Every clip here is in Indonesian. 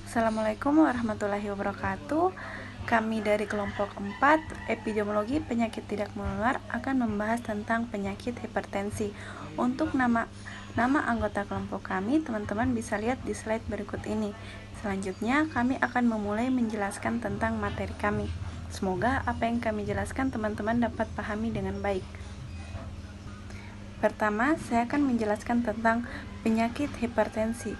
Assalamualaikum warahmatullahi wabarakatuh. Kami dari kelompok 4 epidemiologi penyakit tidak menular akan membahas tentang penyakit hipertensi. Untuk nama anggota kelompok kami, teman-teman bisa lihat di slide berikut ini. Selanjutnya, kami akan memulai menjelaskan tentang materi kami. Semoga apa yang kami jelaskan teman-teman dapat pahami dengan baik. Pertama, saya akan menjelaskan tentang penyakit hipertensi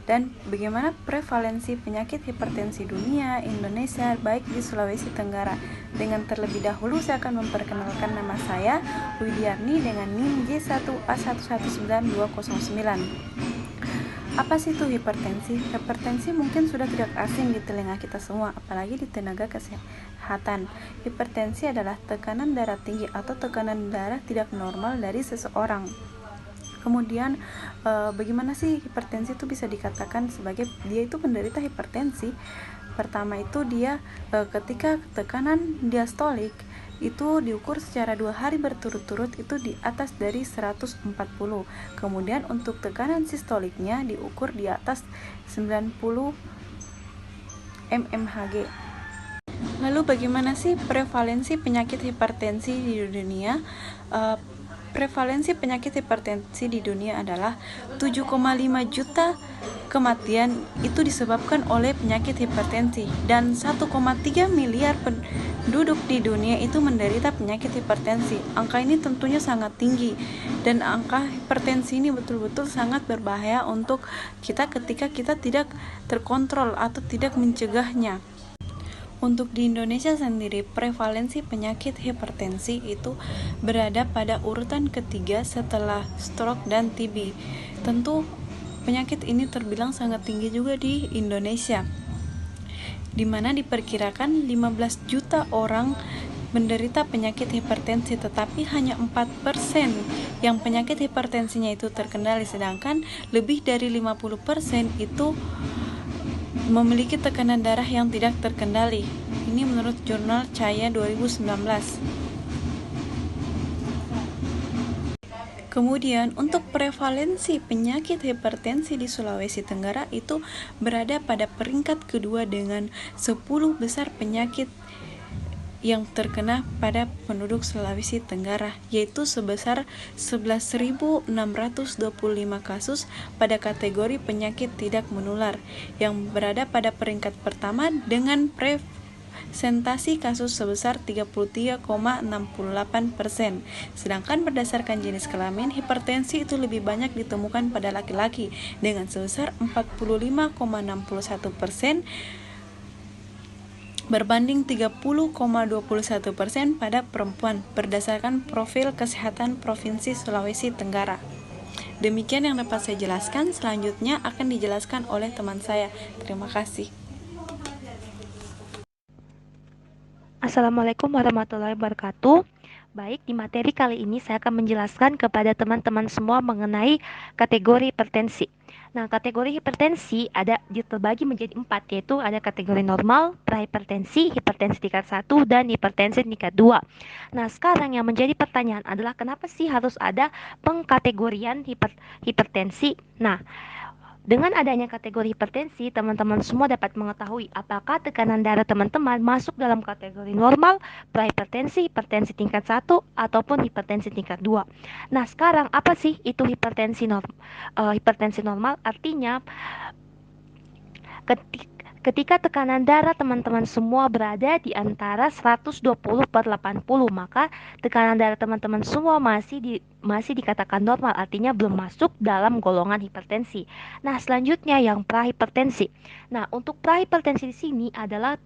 dan bagaimana prevalensi penyakit hipertensi dunia, Indonesia, baik di Sulawesi Tenggara. Dengan terlebih dahulu saya akan memperkenalkan nama saya, Widiarni dengan NIM J1A119209. Apa sih itu hipertensi? Hipertensi mungkin sudah tidak asing di telinga kita semua, apalagi di tenaga kesehatan. Hipertensi adalah tekanan darah tinggi atau tekanan darah tidak normal dari seseorang. Kemudian bagaimana sih hipertensi itu bisa dikatakan sebagai dia itu penderita hipertensi? Pertama itu dia ketika tekanan diastolik itu diukur secara 2 hari berturut-turut itu di atas dari 140. Kemudian untuk tekanan sistoliknya diukur di atas 90 mmHg. Lalu bagaimana sih prevalensi penyakit hipertensi di dunia? Prevalensi penyakit hipertensi di dunia adalah 7,5 juta kematian itu disebabkan oleh penyakit hipertensi dan 1,3 miliar penduduk di dunia itu menderita penyakit hipertensi. Angka ini tentunya sangat tinggi dan angka hipertensi ini betul-betul sangat berbahaya untuk kita ketika kita tidak terkontrol atau tidak mencegahnya. Untuk di Indonesia sendiri, prevalensi penyakit hipertensi itu berada pada urutan ketiga setelah stroke dan TB. Tentu penyakit ini terbilang sangat tinggi juga di Indonesia, di mana diperkirakan 15 juta orang menderita penyakit hipertensi, tetapi hanya 4% yang penyakit hipertensinya itu terkendali, sedangkan lebih dari 50% itu memiliki tekanan darah yang tidak terkendali. Ini menurut jurnal Caya 2019. Kemudian untuk prevalensi penyakit hipertensi di Sulawesi Tenggara itu berada pada peringkat kedua dengan 10 besar penyakit yang terkena pada penduduk Sulawesi Tenggara, yaitu sebesar 11.625 kasus pada kategori penyakit tidak menular, yang berada pada peringkat pertama dengan presentasi kasus sebesar 33,68%. Sedangkan berdasarkan jenis kelamin, hipertensi itu lebih banyak ditemukan pada laki-laki dengan sebesar 45,61% berbanding 30,21% pada perempuan berdasarkan profil kesehatan Provinsi Sulawesi Tenggara. Demikian yang dapat saya jelaskan, selanjutnya akan dijelaskan oleh teman saya. Terima kasih. Assalamualaikum warahmatullahi wabarakatuh. Baik, di materi kali ini saya akan menjelaskan kepada teman-teman semua mengenai kategori hipertensi. Nah, kategori hipertensi terbagi menjadi 4, yaitu ada kategori normal, prahipertensi, hipertensi tingkat 1, dan hipertensi tingkat 2. Nah, sekarang yang menjadi pertanyaan adalah kenapa sih harus ada pengkategorian hipertensi? Nah, dengan adanya kategori hipertensi, teman-teman semua dapat mengetahui apakah tekanan darah teman-teman masuk dalam kategori normal, prahipertensi, hipertensi tingkat 1, ataupun hipertensi tingkat 2. Nah, sekarang apa sih itu hipertensi normal? Artinya, ketika tekanan darah teman-teman semua berada di antara 120/80, maka tekanan darah teman-teman semua masih dikatakan normal, artinya belum masuk dalam golongan hipertensi. Nah, selanjutnya yang prahipertensi. Nah, untuk prahipertensi di sini adalah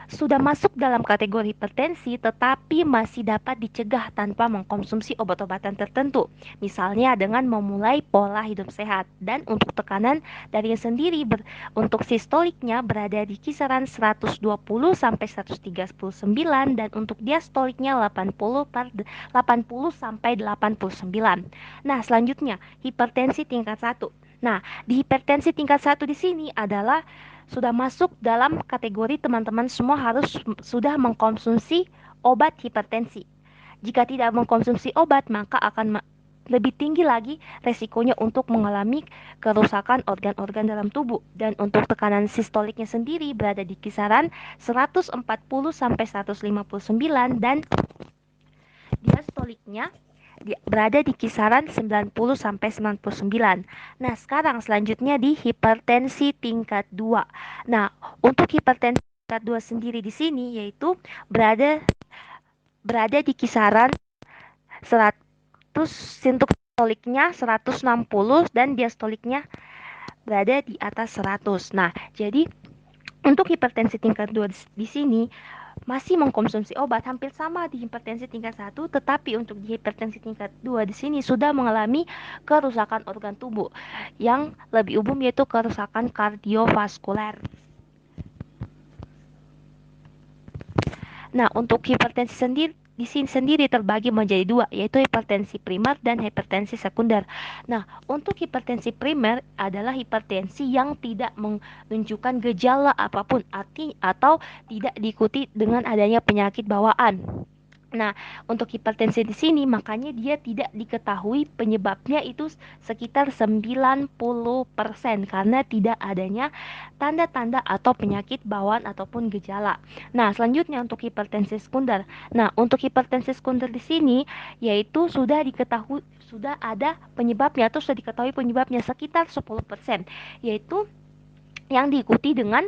sudah masuk dalam kategori hipertensi tetapi masih dapat dicegah tanpa mengkonsumsi obat-obatan tertentu, misalnya dengan memulai pola hidup sehat. Dan untuk tekanan dari sendiri untuk sistoliknya berada di kisaran 120 sampai 139 dan untuk diastoliknya 80 sampai 89. Nah, selanjutnya hipertensi tingkat 1. Nah, di hipertensi tingkat 1 di sini adalah sudah masuk dalam kategori teman-teman semua harus sudah mengkonsumsi obat hipertensi. Jika tidak mengkonsumsi obat, maka akan lebih tinggi lagi resikonya untuk mengalami kerusakan organ-organ dalam tubuh. Dan untuk tekanan sistoliknya sendiri berada di kisaran 140 sampai 159 dan diastoliknya berada di kisaran 90 sampai 99. Nah, sekarang selanjutnya di hipertensi tingkat 2. Nah, untuk hipertensi tingkat 2 sendiri di sini yaitu berada berada di kisaran 100, sistoliknya 160 dan diastoliknya berada di atas 100. Nah, jadi untuk hipertensi tingkat 2 di sini masih mengkonsumsi obat hampir sama di hipertensi tingkat 1, tetapi untuk di hipertensi tingkat 2 di sini sudah mengalami kerusakan organ tubuh yang lebih umum yaitu kerusakan kardiovaskuler. Nah, untuk hipertensi sendiri di sini sendiri terbagi menjadi dua, yaitu hipertensi primer dan hipertensi sekunder. Nah, untuk hipertensi primer adalah hipertensi yang tidak menunjukkan gejala apapun atau tidak diikuti dengan adanya penyakit bawaan. Nah, untuk hipertensi di sini makanya dia tidak diketahui penyebabnya itu sekitar 90% karena tidak adanya tanda-tanda atau penyakit bawaan ataupun gejala. Nah, selanjutnya untuk hipertensi sekunder. Nah, untuk hipertensi sekunder di sini yaitu sudah ada penyebabnya atau sudah diketahui penyebabnya sekitar 10%, yaitu yang diikuti dengan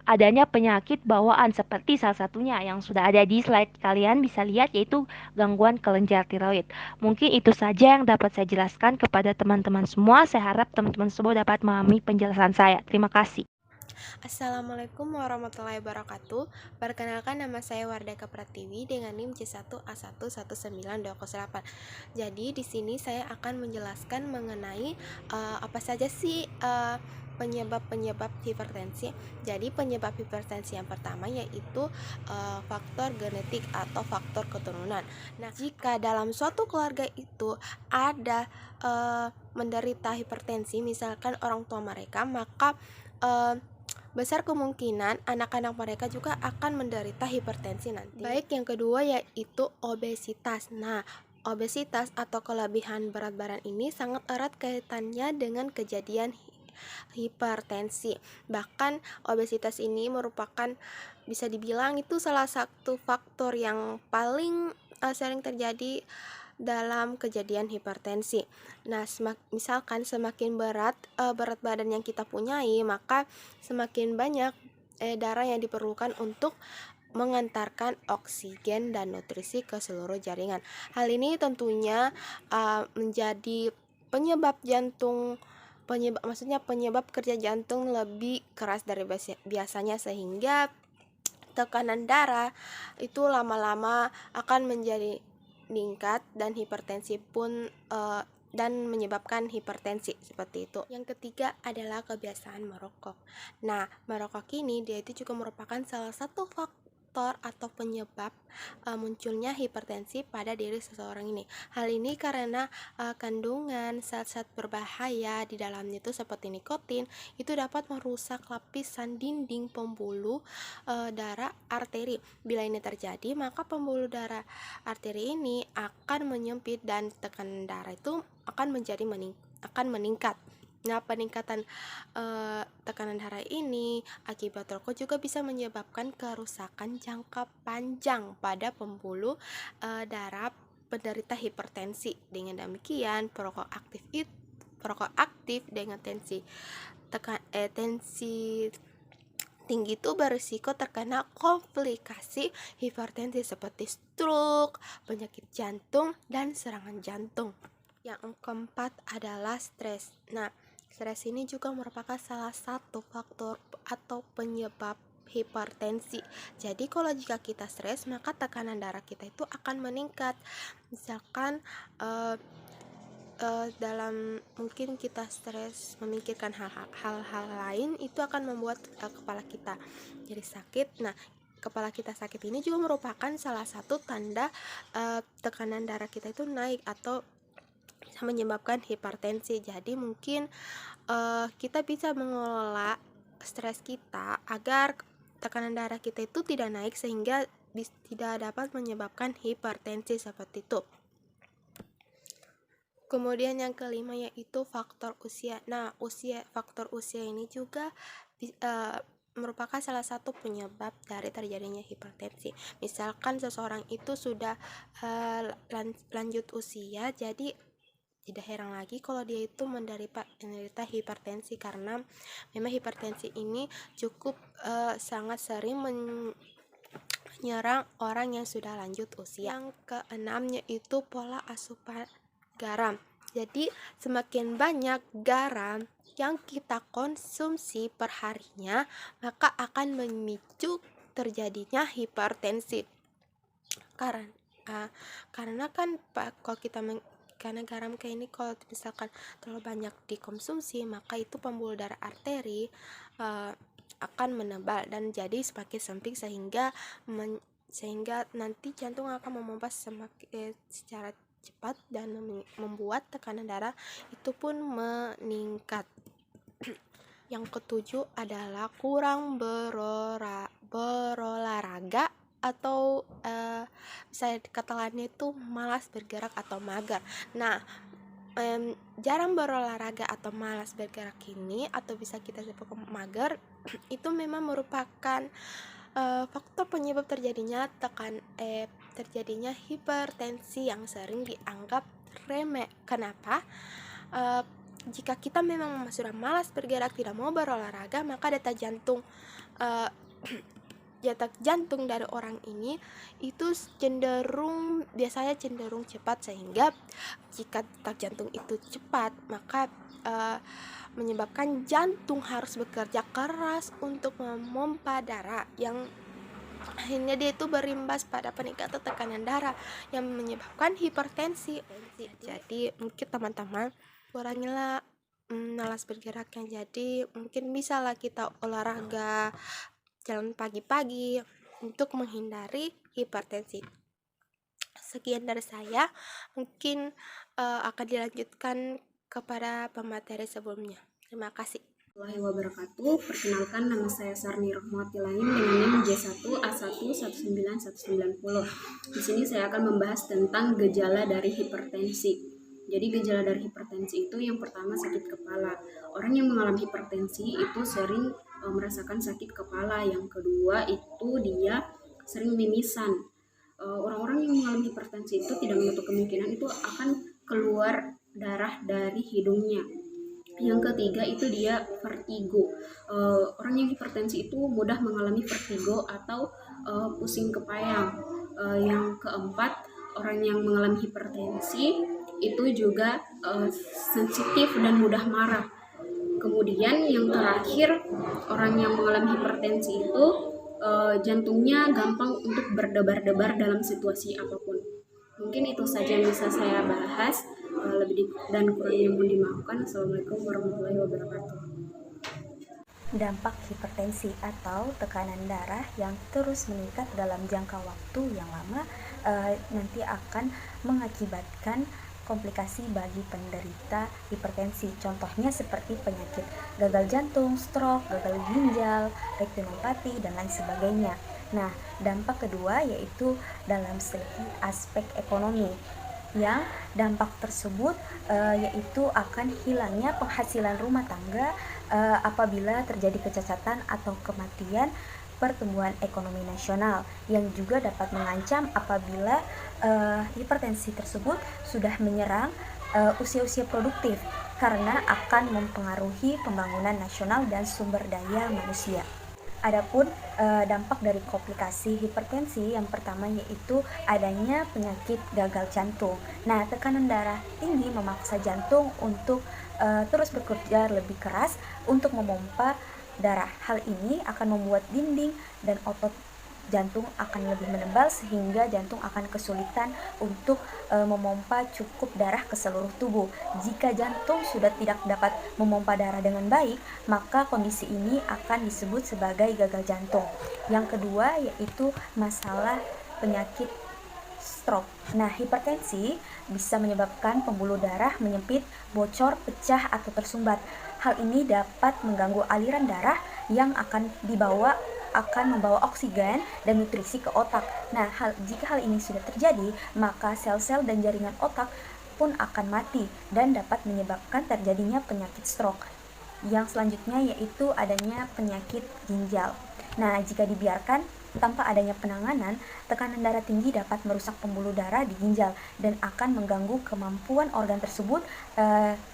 adanya penyakit bawaan seperti salah satunya yang sudah ada di slide kalian bisa lihat yaitu gangguan kelenjar tiroid. Mungkin itu saja yang dapat saya jelaskan kepada teman-teman semua. Saya harap teman-teman semua dapat memahami penjelasan saya. Terima kasih. Assalamualaikum warahmatullahi wabarakatuh. Perkenalkan, nama saya Wardaka Pratiwi dengan NIM C1A119208. Jadi di sini saya akan menjelaskan mengenai apa saja sih penyebab-penyebab hipertensi. Jadi penyebab hipertensi yang pertama yaitu faktor genetik atau faktor keturunan. Nah, jika dalam suatu keluarga itu ada menderita hipertensi, misalkan orang tua mereka, maka besar kemungkinan anak-anak mereka juga akan menderita hipertensi nanti. Baik, yang kedua yaitu obesitas. Nah, obesitas atau kelebihan berat badan ini sangat erat kaitannya dengan kejadian hipertensi. Bahkan obesitas ini merupakan, bisa dibilang itu salah satu faktor yang paling sering terjadi dalam kejadian hipertensi. Nah, misalkan semakin berat badan yang kita punyai, maka semakin banyak darah yang diperlukan untuk mengantarkan oksigen dan nutrisi ke seluruh jaringan. Hal ini tentunya menjadi penyebab kerja jantung lebih keras dari biasanya, sehingga tekanan darah itu lama-lama akan menjadi meningkat dan hipertensi pun dan menyebabkan hipertensi seperti itu. Yang ketiga adalah kebiasaan merokok. Nah, merokok ini dia itu juga merupakan salah satu faktor atau penyebab munculnya hipertensi pada diri seseorang ini. Hal ini karena kandungan zat-zat berbahaya di dalamnya itu seperti nikotin itu dapat merusak lapisan dinding pembuluh darah arteri. Bila ini terjadi, maka pembuluh darah arteri ini akan menyempit dan tekanan darah itu akan meningkat. Nah, peningkatan tekanan darah ini akibat rokok juga bisa menyebabkan kerusakan jangka panjang pada pembuluh darah penderita hipertensi. Dengan demikian, perokok aktif dengan tensi tinggi itu berisiko terkena komplikasi hipertensi seperti stroke, penyakit jantung, dan serangan jantung. Yang keempat adalah stres. Nah, stres ini juga merupakan salah satu faktor atau penyebab hipertensi. Jadi kalau jika kita stres, maka tekanan darah kita itu akan meningkat. Misalkan dalam mungkin kita stres memikirkan hal-hal lain, itu akan membuat kepala kita jadi sakit. Nah, kepala kita sakit ini juga merupakan salah satu tanda tekanan darah kita itu naik atau bisa menyebabkan hipertensi. Jadi mungkin kita bisa mengelola stres kita agar tekanan darah kita itu tidak naik sehingga tidak dapat menyebabkan hipertensi seperti itu. Kemudian yang kelima yaitu faktor usia. Nah, faktor usia ini juga merupakan salah satu penyebab dari terjadinya hipertensi. Misalkan seseorang itu sudah lanjut usia, jadi tidak heran lagi kalau dia itu menderita hipertensi, karena memang hipertensi ini cukup sangat sering menyerang orang yang sudah lanjut usia. Yang keenamnya itu pola asupan garam. Jadi semakin banyak garam yang kita konsumsi perharinya, maka akan memicu terjadinya hipertensi. Karena kan karena garam kayak ini kalau misalkan terlalu banyak dikonsumsi, maka itu pembuluh darah arteri akan menebal dan jadi semakin sempit, sehingga nanti jantung akan memompa secara cepat dan membuat tekanan darah itu pun meningkat. Yang ketujuh adalah kurang berolahraga, atau bisa kata lainnya itu malas bergerak atau mager. Nah, jarang berolahraga atau malas bergerak ini, atau bisa kita sebut mager, itu memang merupakan faktor penyebab terjadinya terjadinya hipertensi yang sering dianggap remeh. Kenapa? Jika kita memang sudah malas bergerak, tidak mau berolahraga, maka detak jantung dari orang ini itu biasanya cenderung cepat, sehingga jika detak jantung itu cepat, maka menyebabkan jantung harus bekerja keras untuk memompa darah, yang akhirnya dia itu berimbas pada peningkatan tekanan darah yang menyebabkan hipertensi. Jadi mungkin teman-teman kurangilah malas bergeraknya. Jadi mungkin bisalah kita olahraga, jalan pagi-pagi untuk menghindari hipertensi. Sekian dari saya, mungkin akan dilanjutkan kepada pemateri sebelumnya. Terima kasih. Warahmatullahi wabarakatuh. Perkenalkan, nama saya Sarni Rahmawati Lain dengan NIM J1A1191990. Di sini saya akan membahas tentang gejala dari hipertensi. Jadi gejala dari hipertensi itu yang pertama sakit kepala. Orang yang mengalami hipertensi itu sering merasakan sakit kepala. Yang kedua itu dia sering mimisan. Orang-orang yang mengalami hipertensi itu tidak menutup kemungkinan itu akan keluar darah dari hidungnya. Yang ketiga itu dia vertigo. Orang yang hipertensi itu mudah mengalami vertigo atau pusing kepayang. Yang keempat, orang yang mengalami hipertensi itu juga sensitif dan mudah marah. Kemudian yang terakhir, orang yang mengalami hipertensi itu jantungnya gampang untuk berdebar-debar dalam situasi apapun. Mungkin itu saja yang bisa saya bahas. Lebih dan kurangnya mohon dimaafkan. Assalamualaikum warahmatullahi wabarakatuh. Dampak hipertensi atau tekanan darah yang terus meningkat dalam jangka waktu yang lama nanti akan mengakibatkan komplikasi bagi penderita hipertensi. Contohnya seperti penyakit gagal jantung, stroke, gagal ginjal, retinopati, dan lain sebagainya. Nah, dampak kedua yaitu dalam segi aspek ekonomi, yang dampak tersebut yaitu akan hilangnya penghasilan rumah tangga apabila terjadi kecacatan atau kematian pertumbuhan ekonomi nasional, yang juga dapat mengancam apabila hipertensi tersebut sudah menyerang usia-usia produktif, karena akan mempengaruhi pembangunan nasional dan sumber daya manusia. Adapun dampak dari komplikasi hipertensi yang pertama yaitu adanya penyakit gagal jantung. Nah, tekanan darah tinggi memaksa jantung untuk terus bekerja lebih keras untuk memompa darah. Hal ini akan membuat dinding dan otot jantung akan lebih menebal, sehingga jantung akan kesulitan untuk memompa cukup darah ke seluruh tubuh. Jika jantung sudah tidak dapat memompa darah dengan baik, maka kondisi ini akan disebut sebagai gagal jantung. Yang kedua yaitu masalah penyakit stroke. Nah, hipertensi bisa menyebabkan pembuluh darah menyempit, bocor, pecah, atau tersumbat. Hal ini dapat mengganggu aliran darah yang akan membawa oksigen dan nutrisi ke otak. Nah, jika hal ini sudah terjadi, maka sel-sel dan jaringan otak pun akan mati dan dapat menyebabkan terjadinya penyakit stroke. Yang selanjutnya yaitu adanya penyakit ginjal. Nah, jika dibiarkan tanpa adanya penanganan, tekanan darah tinggi dapat merusak pembuluh darah di ginjal dan akan mengganggu kemampuan organ tersebut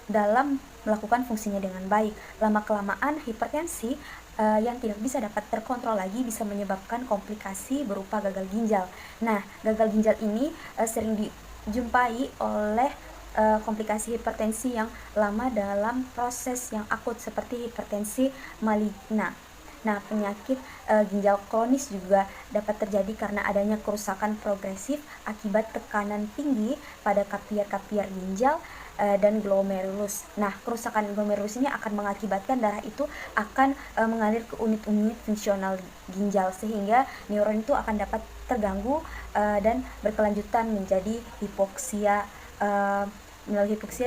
dalam melakukan fungsinya dengan baik. Lama-kelamaan hipertensi yang tidak bisa dapat terkontrol lagi bisa menyebabkan komplikasi berupa gagal ginjal. Nah, gagal ginjal ini sering dijumpai oleh komplikasi hipertensi yang lama dalam proses yang akut seperti hipertensi maligna. Nah, penyakit ginjal kronis juga dapat terjadi karena adanya kerusakan progresif akibat tekanan tinggi pada kapier-kapier ginjal dan glomerulus. Nah, kerusakan glomerulus ini akan mengakibatkan darah itu akan mengalir ke unit-unit fungsional ginjal sehingga neuron itu akan dapat terganggu dan berkelanjutan menjadi hipoksia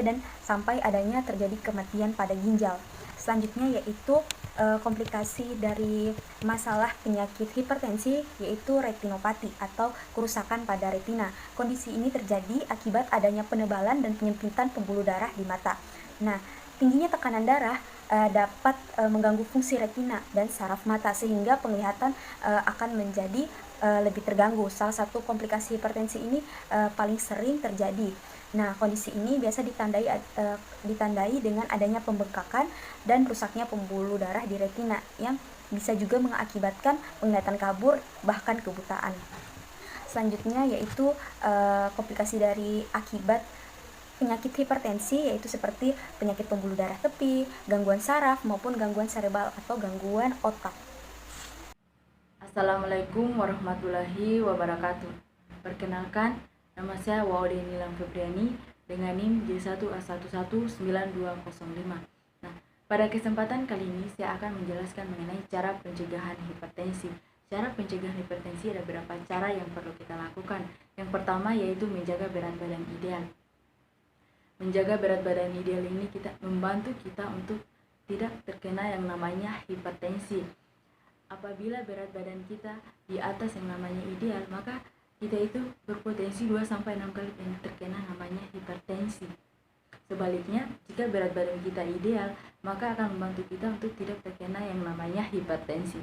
dan sampai adanya terjadi kematian pada ginjal. Selanjutnya yaitu komplikasi dari masalah penyakit hipertensi yaitu retinopati atau kerusakan pada retina. Kondisi ini terjadi akibat adanya penebalan dan penyempitan pembuluh darah di mata. Nah, tingginya tekanan darah dapat mengganggu fungsi retina dan saraf mata sehingga penglihatan akan menjadi lebih terganggu. Salah satu komplikasi hipertensi ini paling sering terjadi. Nah, kondisi ini biasa ditandai dengan adanya pembengkakan dan rusaknya pembuluh darah di retina yang bisa juga mengakibatkan penglihatan kabur bahkan kebutaan. Selanjutnya yaitu komplikasi dari akibat penyakit hipertensi yaitu seperti penyakit pembuluh darah tepi, gangguan saraf maupun gangguan serebral atau gangguan otak. Assalamualaikum warahmatullahi wabarakatuh. Perkenalkan, nama saya Waudeni Lamfebriani dengan NIM J1A1192205. Nah, pada kesempatan kali ini saya akan menjelaskan mengenai cara pencegahan hipertensi. Cara pencegahan hipertensi ada beberapa cara yang perlu kita lakukan. Yang pertama yaitu menjaga berat badan ideal. Menjaga berat badan ideal ini membantu kita untuk tidak terkena yang namanya hipertensi. Apabila berat badan kita di atas yang namanya ideal, maka kita itu berpotensi 2-6 kali terkena namanya hipertensi. Sebaliknya, jika berat badan kita ideal, maka akan membantu kita untuk tidak terkena yang namanya hipertensi.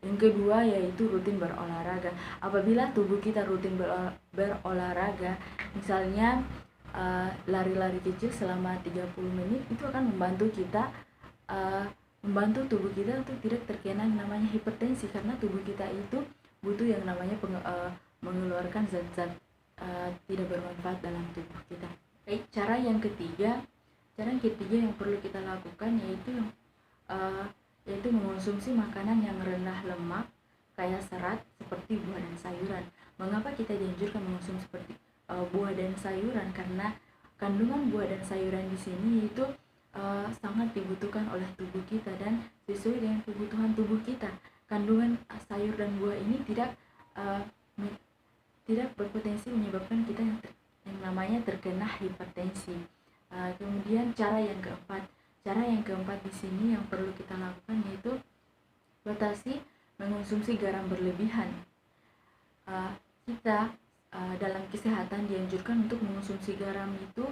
Yang kedua yaitu rutin berolahraga. Apabila tubuh kita rutin berolahraga, misalnya lari-lari kecil selama 30 menit, itu akan membantu kita membantu tubuh kita untuk tidak terkena yang namanya hipertensi, karena tubuh kita itu butuh yang namanya mengeluarkan zat-zat tidak bermanfaat dalam tubuh kita. Baik, cara yang ketiga yang perlu kita lakukan yaitu mengonsumsi makanan yang rendah lemak, kaya serat seperti buah dan sayuran. Mengapa kita dianjurkan mengonsumsi seperti buah dan sayuran? Karena kandungan buah dan sayuran di sini itu sangat dibutuhkan oleh tubuh kita dan sesuai dengan kebutuhan tubuh kita. Kandungan sayur dan buah ini tidak berpotensi menyebabkan kita yang namanya terkena hipertensi. Kemudian cara yang keempat di sini yang perlu kita lakukan yaitu batasi mengonsumsi garam berlebihan. Kita dalam kesehatan dianjurkan untuk mengonsumsi garam itu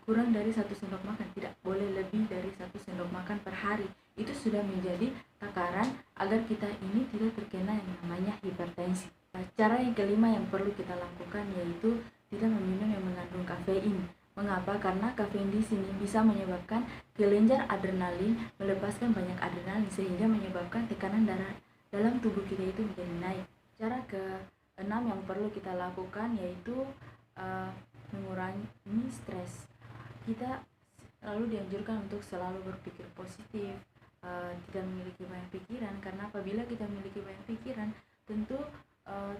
kurang dari 1 sendok makan, tidak boleh lebih dari 1 sendok makan per hari. Itu sudah menjadi takaran agar kita ini tidak terkena yang namanya hipertensi. Cara yang kelima yang perlu kita lakukan yaitu tidak meminum yang mengandung kafein. Mengapa? Karena kafein di sini bisa menyebabkan kelenjar adrenalin melepaskan banyak adrenalin sehingga menyebabkan tekanan darah dalam tubuh kita itu menjadi naik. Cara ke-6 yang perlu kita lakukan yaitu mengurangi stres. Kita lalu dianjurkan untuk selalu berpikir positif, tidak memiliki banyak pikiran, karena apabila kita memiliki banyak pikiran, tentu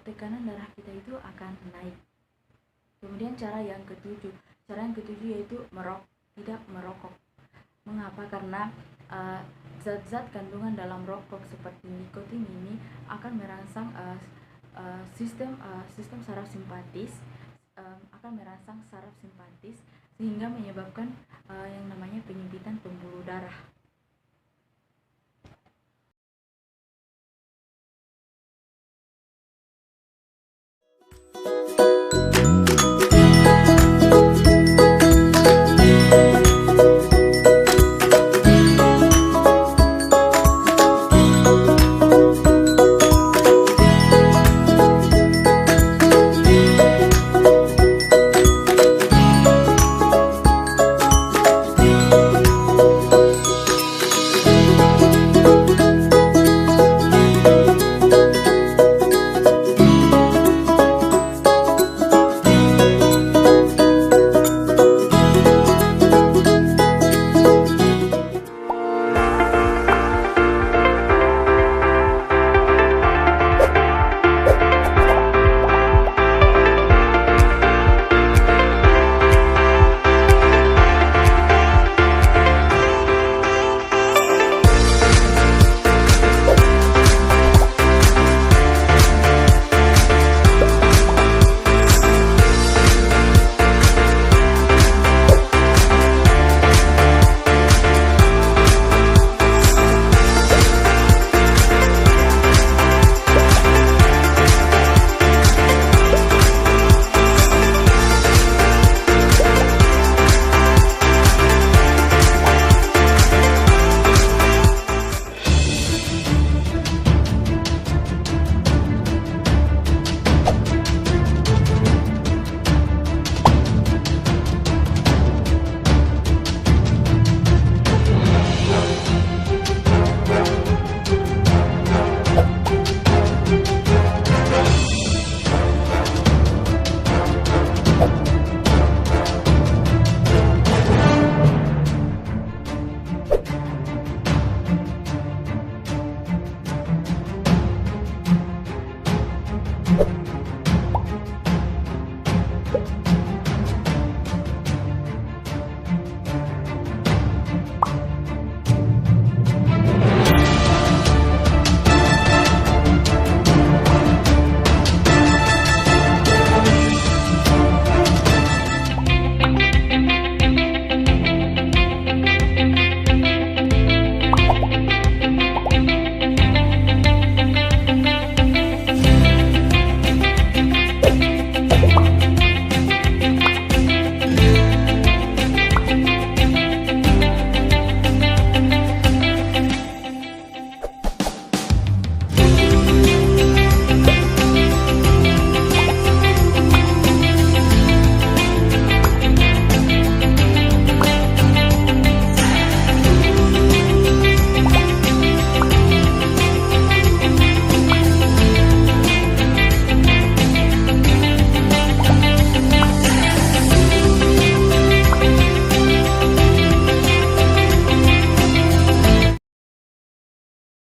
tekanan darah kita itu akan naik. Kemudian cara yang ketujuh yaitu tidak merokok. Mengapa? Karena zat-zat kandungan dalam rokok seperti nikotin ini akan merangsang sistem saraf simpatis, sehingga menyebabkan yang namanya penyempitan pembuluh darah.